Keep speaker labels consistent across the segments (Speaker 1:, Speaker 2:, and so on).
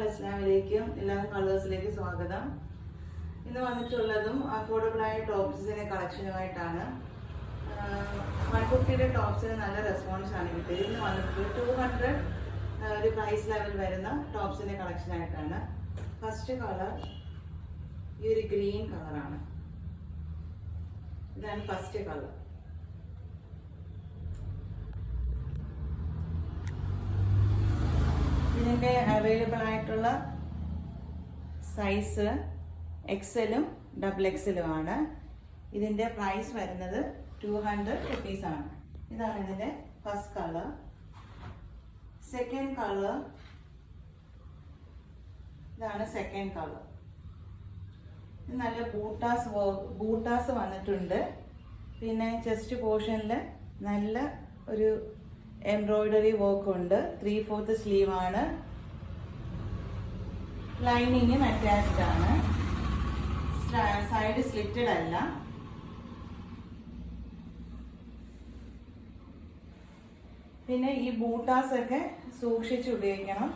Speaker 1: അസ്സലാമലൈക്കും എല്ലാവരും കളേഴ്സിലേക്ക് സ്വാഗതം. ഇന്ന് വന്നിട്ടുള്ളതും അഫോർഡബിൾ ആയ ടോപ്സിന്റെ കളക്ഷനുമായിട്ടാണ്. 150 ടോപ്സിന് നല്ല റെസ്പോൺസ് ആണ് കിട്ടിയത്. ഇന്ന് വന്നിട്ടുള്ളത് 200 ഒരു പ്രൈസ് ലെവൽ വരുന്ന ടോപ്സിന്റെ കളക്ഷനായിട്ടാണ്. ഫസ്റ്റ് കളർ ഈ ഒരു ഗ്രീൻ കളറാണ്. ഇതാണ് ഫസ്റ്റ് കളർ. ഇതിൻ്റെ അവൈലബിൾ ആയിട്ടുള്ള സൈസ് എക്സലും ഡബിൾ എക്സലും ആണ്. ഇതിൻ്റെ പ്രൈസ് വരുന്നത് 200 റുപ്പീസാണ്. ഇതാണ് ഇതിൻ്റെ ഫസ്റ്റ് കളർ. സെക്കൻഡ് കളർ ഇതാണ് സെക്കൻഡ് കളർ. ഇത് നല്ല ബൂട്ടാസ് വന്നിട്ടുണ്ട്. പിന്നെ ചെസ്റ്റ് പോർഷനിൽ നല്ല ഒരു എംബ്രോയിഡറി വർക്ക് ഉണ്ട്. 3/4 സ്ലീവ് ആണ്. ലൈനിങ്ങും അറ്റാച്ച്ഡ് ആണ്. സൈഡ് സ്ലിറ്റഡ് അല്ല. പിന്നെ ഈ ബൂട്ടാസ് ഒക്കെ സൂക്ഷിച്ച് ഉപയോഗിക്കണം.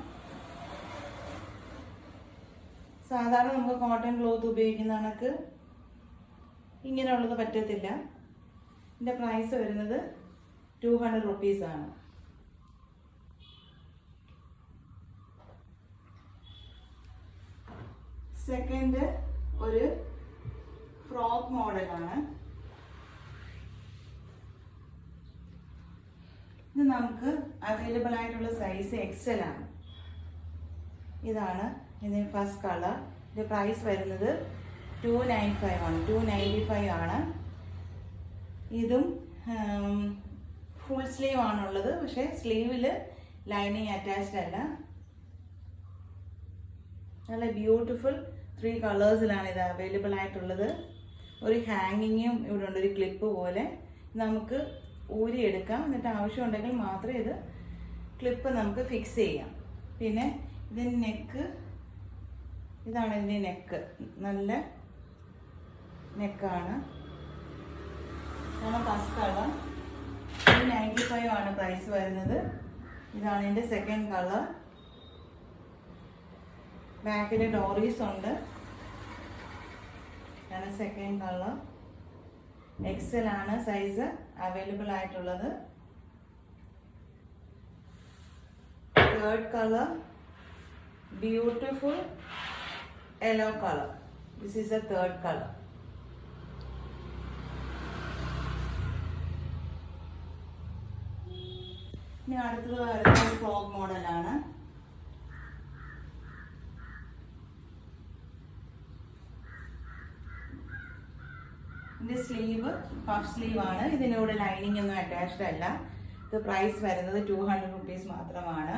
Speaker 1: സാധാരണ നമുക്ക് കോട്ടൺ ക്ലോത്ത് ഉപയോഗിക്കുന്ന കണക്ക് ഇങ്ങനെയുള്ളത് പറ്റത്തില്ല. ഇതിൻ്റെ പ്രൈസ് വരുന്നത് 200 റുപ്പീസാണ്. സെക്കൻഡ് ഒരു ഫ്രോക്ക് മോഡലാണ്. ഇത് നമുക്ക് അവൈലബിൾ ആയിട്ടുള്ള സൈസ് എക്സൽ ആണ്. ഇതാണ് ഇതിന് ഫസ്റ്റ് കളർ. ഇതിൻ്റെ പ്രൈസ് വരുന്നത് 295 ആണ്. 295 ആണ്. ഇതും ഫുൾ സ്ലീവ് ആണുള്ളത്. പക്ഷേ സ്ലീവിൽ ലൈനിങ് അറ്റാച്ച്ഡ് അല്ല. നല്ല ബ്യൂട്ടിഫുൾ 3 കളേഴ്സിലാണ് ഇത് അവൈലബിൾ ആയിട്ടുള്ളത്. ഒരു ഹാങ്ങിങ്ങും ഇവിടെ ഉണ്ട്, ഒരു ക്ലിപ്പ് പോലെ. നമുക്ക് ഊരിയെടുക്കാം. എന്നിട്ട് ആവശ്യമുണ്ടെങ്കിൽ മാത്രമേ ഇത് ക്ലിപ്പ് നമുക്ക് ഫിക്സ് ചെയ്യാം. പിന്നെ ഇതിൻ്റെ നെക്ക് ഇതാണ്. ഇതിൻ്റെ നെക്ക് നല്ല നെക്കാണ്. ഇതാണ് ഫസ്റ്റ് കളർ. 295 ആണ് പ്രൈസ് വരുന്നത്. ഇതാണ് ഇതിൻ്റെ സെക്കൻഡ് കളർ. ബാക്കിൽ ഡോറീസ് ഉണ്ട്. ഇതാണ് സെക്കൻഡ് കളർ. എക്സൽ ആണ് സൈസ് അവൈലബിൾ ആയിട്ടുള്ളത്. Third colour beautiful yellow colour. This is A third colour. ഇനി അടുത്തത് വരുന്നത് ഫ്രോക്ക് മോഡലാണ്. ഇതിൻ്റെ സ്ലീവ് പഫ് സ്ലീവ് ആണ്. ഇതിനോട് ലൈനിങ് ഒന്നും അറ്റാച്ച്ഡ് അല്ല. ഇത് പ്രൈസ് വരുന്നത് 200 റുപ്പീസ് മാത്രമാണ്.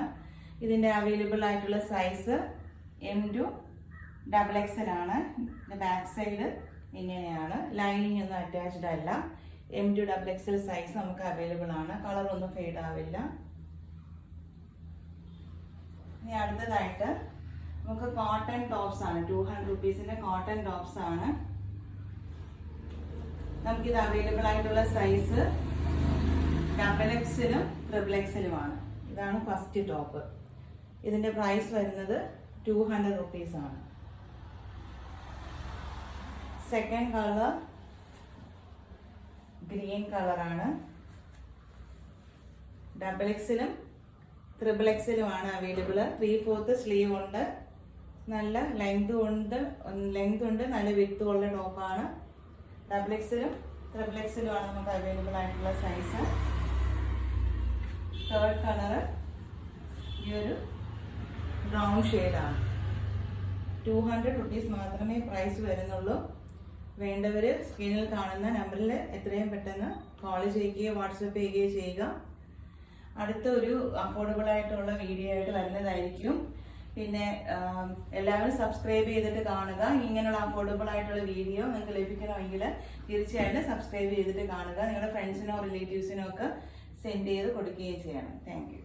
Speaker 1: ഇതിൻ്റെ അവൈലബിൾ ആയിട്ടുള്ള സൈസ് M2XXL ആണ്. ബാക്ക് സൈഡ് ഇങ്ങനെയാണ്. ലൈനിങ് ഒന്നും അറ്റാച്ച്ഡ് അല്ല. M2XXL സൈസ് നമുക്ക് അവൈലബിൾ ആണ്. കളറൊന്നും ഫെയ്ഡ് ആവില്ല. ഇനി അടുത്തതായിട്ട് നമുക്ക് കോട്ടൺ ടോപ്സ് ആണ്. 200 റുപ്പീസിൻ്റെ കോട്ടൺ ടോപ്സ് ആണ്. നമുക്കിത് അവൈലബിൾ ആയിട്ടുള്ള സൈസ് XXL XXLുമാണ്. ഇതാണ് ഫസ്റ്റ് ടോപ്പ്. ഇതിൻ്റെ പ്രൈസ് വരുന്നത് 200 റുപ്പീസാണ്. സെക്കൻഡ് കളർ ഗ്രീൻ കളറാണ്. XXL XXLുമാണ് അവൈലബിൾ. 3/4 സ്ലീവ് ഉണ്ട്. നല്ല ലെങ്ത് ഉണ്ട്. നല്ല വിഡ്ത്ത് ഉള്ള ടോപ്പാണ്. XXL XXLുമാണ് നമുക്ക് അവൈലബിൾ ആയിട്ടുള്ള സൈസ്. തേർഡ് കളർ ഈ ഒരു ബ്രൗൺ ഷെയ്ഡാണ്. 200 റുപ്പീസ് മാത്രമേ പ്രൈസ് വരുന്നുള്ളൂ. വേണ്ടവർ സ്ക്രീനിൽ കാണുന്ന നമ്പറിൽ എത്രയും പെട്ടെന്ന് കോൾ ചെയ്യുകയോ വാട്സപ്പ് ചെയ്യുകയോ ചെയ്യുക. അടുത്ത ഒരു അഫോർഡബിൾ ആയിട്ടുള്ള വീഡിയോ ആയിട്ട് വരുന്നതായിരിക്കും. പിന്നെ എല്ലാവരും സബ്സ്ക്രൈബ് ചെയ്തിട്ട് കാണുക. ഇങ്ങനെയുള്ള അഫോർഡബിൾ ആയിട്ടുള്ള വീഡിയോ നിങ്ങൾക്ക് ലഭിക്കണമെങ്കിൽ തീർച്ചയായിട്ടും സബ്സ്ക്രൈബ് ചെയ്തിട്ട് കാണുക. നിങ്ങളുടെ ഫ്രണ്ട്സിനോ റിലേറ്റീവ്സിനോ ഒക്കെ സെൻഡ് ചെയ്ത് കൊടുക്കുകയും ചെയ്യണം. Thank you.